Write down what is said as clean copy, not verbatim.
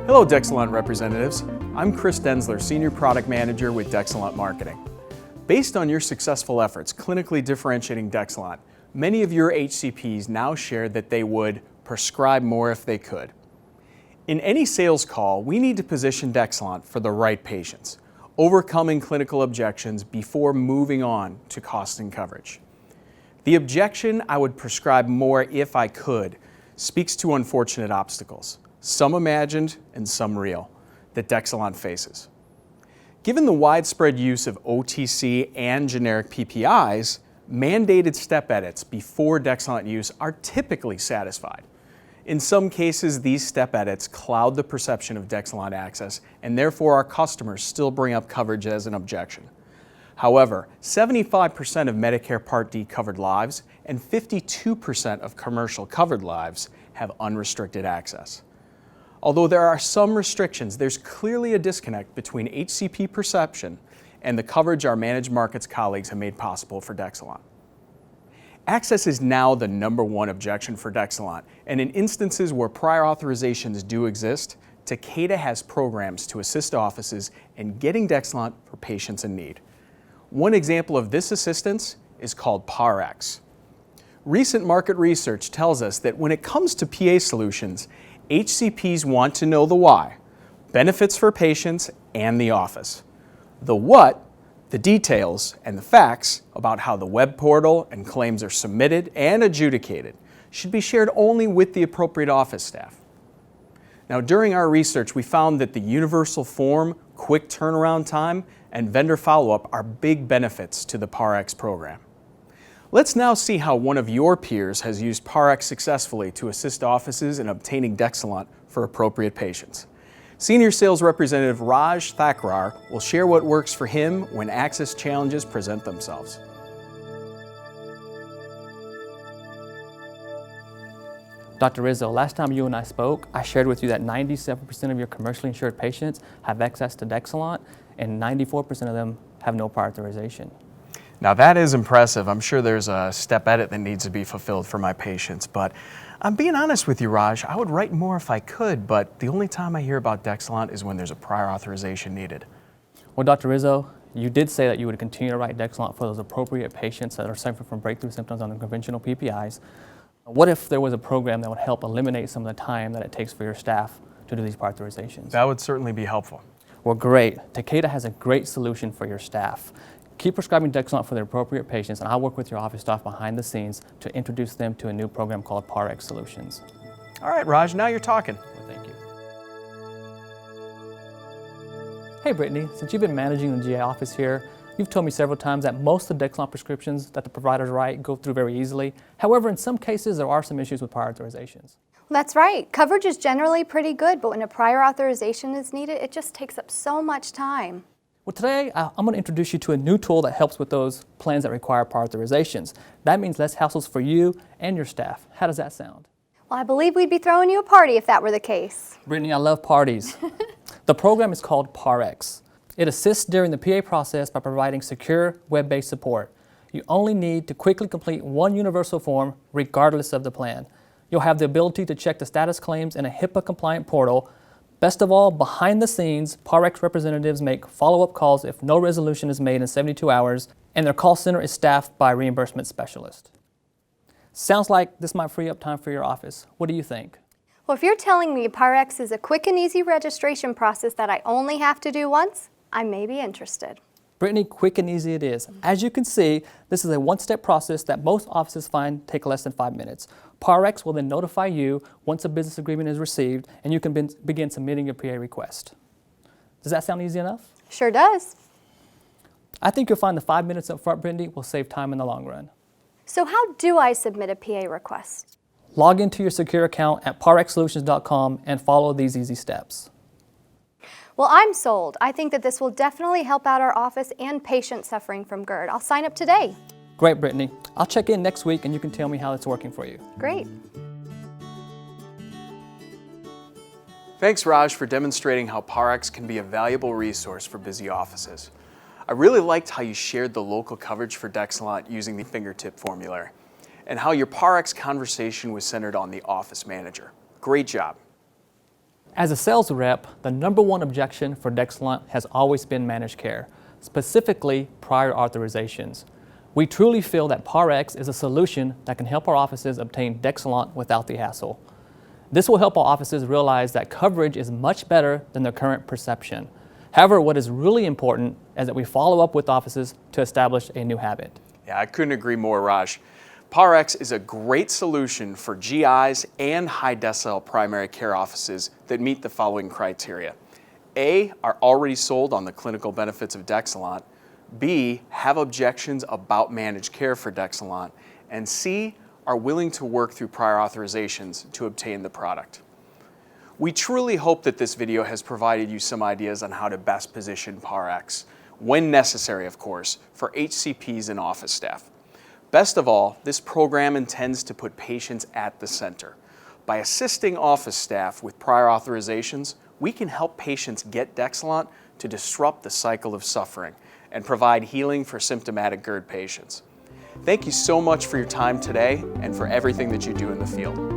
Hello Dexilent representatives. I'm Chris Densler, Senior Product Manager with Dexilent Marketing. Based on your successful efforts clinically differentiating Dexilent, many of your HCPs now shared that they would prescribe more if they could. In any sales call, we need to position Dexilent for the right patients, overcoming clinical objections before moving on to cost and coverage. The objection, "I would prescribe more if I could," speaks to unfortunate obstacles, some imagined and some real, that Dexilent faces. Given the widespread use of OTC and generic PPIs, mandated step edits before Dexilent use are typically satisfied. In some cases, these step edits cloud the perception of Dexilent access, and therefore our customers still bring up coverage as an objection. However, 75% of Medicare Part D covered lives and 52% of commercial covered lives have unrestricted access. Although there are some restrictions, there's clearly a disconnect between HCP perception and the coverage our managed markets colleagues have made possible for Dexilent. Access is now the #1 objection for Dexilent, and in instances where prior authorizations do exist, Takeda has programs to assist offices in getting Dexilent for patients in need. One example of this assistance is called PARx. Recent market research tells us that when it comes to PA solutions, HCPs want to know the why, benefits for patients and the office. The what, the details, and the facts about how the web portal and claims are submitted and adjudicated should be shared only with the appropriate office staff. Now, during our research, we found that the universal form, quick turnaround time, and vendor follow-up are big benefits to the PARx program. Let's now see how one of your peers has used PARx successfully to assist offices in obtaining Dexilent for appropriate patients. Senior Sales Representative Raj Thakrar will share what works for him when access challenges present themselves. Dr. Rizzo, last time you and I spoke, I shared with you that 97% of your commercially insured patients have access to Dexilent and 94% of them have no prior authorization. Now that is impressive. I'm sure there's a step edit that needs to be fulfilled for my patients, but I'm being honest with you, Raj. I would write more if I could, but the only time I hear about Dexilent is when there's a prior authorization needed. Well, Dr. Rizzo, you did say that you would continue to write Dexilent for those appropriate patients that are suffering from breakthrough symptoms on the conventional PPIs. What if there was a program that would help eliminate some of the time that it takes for your staff to do these prior authorizations? That would certainly be helpful. Well, great. Takeda has a great solution for your staff. Keep prescribing Dexilent for the appropriate patients, and I'll work with your office staff behind the scenes to introduce them to a new program called PARx Solutions. All right, Raj, now you're talking. Well, thank you. Hey, Brittany, since you've been managing the GI office here, you've told me several times that most of the Dexilent prescriptions that the providers write go through very easily. However, in some cases, there are some issues with prior authorizations. Well, that's right. Coverage is generally pretty good, but when a prior authorization is needed, it just takes up so much time. Well, today I'm going to introduce you to a new tool that helps with those plans that require prior authorizations. That means less hassles for you and your staff. How does that sound? Well, I believe we'd be throwing you a party if that were the case. Brittany, I love parties. The program is called PARx. It assists during the PA process by providing secure web-based support. You only need to quickly complete one universal form regardless of the plan. You'll have the ability to check the status claims in a HIPAA-compliant portal. Best of all, behind the scenes, PARx representatives make follow-up calls if no resolution is made in 72 hours, and their call center is staffed by a reimbursement specialist. Sounds like this might free up time for your office. What do you think? Well, if you're telling me PARx is a quick and easy registration process that I only have to do once, I may be interested. Brittany, quick and easy it is. As you can see, this is a one-step process that most offices find take less than 5 minutes. PARx will then notify you once a business agreement is received, and you can begin submitting your PA request. Does that sound easy enough? Sure does. I think you'll find the 5 minutes up front, Brittany, will save time in the long run. So how do I submit a PA request? Log into your secure account at parxsolutions.com and follow these easy steps. Well, I'm sold. I think that this will definitely help out our office and patients suffering from GERD. I'll sign up today. Great, Brittany. I'll check in next week and you can tell me how it's working for you. Great. Thanks, Raj, for demonstrating how PARx can be a valuable resource for busy offices. I really liked how you shared the local coverage for Dexilent using the fingertip formulary, and how your PARx conversation was centered on the office manager. Great job. As a sales rep, the number one objection for Dexilant has always been managed care, specifically prior authorizations. We truly feel that PARx is a solution that can help our offices obtain Dexilant without the hassle. This will help our offices realize that coverage is much better than their current perception. However, what is really important is that we follow up with offices to establish a new habit. Yeah, I couldn't agree more, Raj. PARx is a great solution for GIs and high-decile primary care offices that meet the following criteria. A, are already sold on the clinical benefits of Dexilant. B, have objections about managed care for Dexilant. And C, are willing to work through prior authorizations to obtain the product. We truly hope that this video has provided you some ideas on how to best position PARx, when necessary, of course, for HCPs and office staff. Best of all, this program intends to put patients at the center. By assisting office staff with prior authorizations, we can help patients get Dexilant to disrupt the cycle of suffering and provide healing for symptomatic GERD patients. Thank you so much for your time today and for everything that you do in the field.